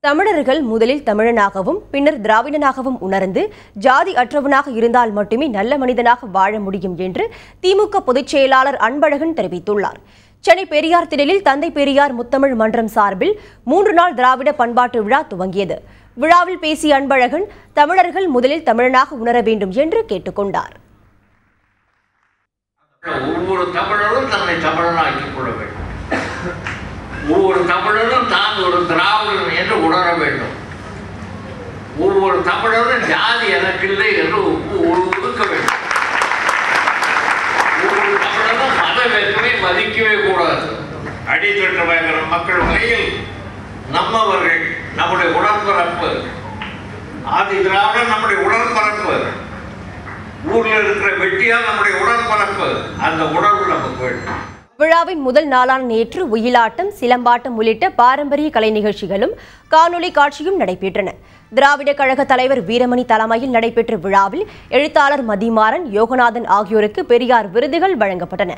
தமிழர்கள் முதலில் தமிழனாகவும் பின்னர் திராவிடனாகவும் உணர்ந்து ஜாதி அற்றவனாக இருந்தால் மட்டுமே நல்ல மனிதனாக வாழ முடியும் என்று திமுக பொதுச் செயலாளர் அன்பழகன் தெரிவித்துள்ளார். சென்னை பெரியார் திடலில் தந்தை பெரியார் முத்தமிழ் மன்றம் சார்பில் 3 நாள் திராவிட பண்பாட்டு விழா துவங்கியது. விழாவில் பேசிய அன்பழகன் தமிழர்கள் முதலில் தமிழனாக உணர வேண்டும் என்று கேட்டுக்கொண்டார். ஒவ்வொரு தமிழரும் தன்னை தமிழனாக்கிக் கொள்ள வேண்டும். ஒவ்வொரு தமிழரும் தான் ஒரு திராவிடன் என்று உணர வேண்டும். ஒவ்வொரு தமிழரும் ஜாதி எனக்கில்லை என்று ஒதுக்க வேண்டும். ஒவ்வொரு தமிழரும் மத வேற்றுமை மதிக்கவே கூடாது. அடித்தட்டு பயங்கர மக்கள் வகையில் நம்மவர்கள் நம்முடைய உடன்பிறப்பு, ஆதி திராவிடன் நம்முடைய உடன்பிறப்பு, ஊரில் இருக்கிற வெட்டியால் நம்முடைய உடன்பிறப்பு, அந்த உணர்வு நமக்கு வேண்டும். விழாவின் முதல் நாளான நேற்று ஒயிலாட்டம், சிலம்பாட்டம் உள்ளிட்ட பாரம்பரிய கலை நிகழ்ச்சிகளும் காணொலி காட்சியும் நடைபெற்றன. திராவிட கழக தலைவர் வீரமணி தலைமையில் நடைபெற்ற விழாவில் எழுத்தாளர் மதிமாறன், யோகநாதன் ஆகியோருக்கு பெரியார் விருதுகள் வழங்கப்பட்டன.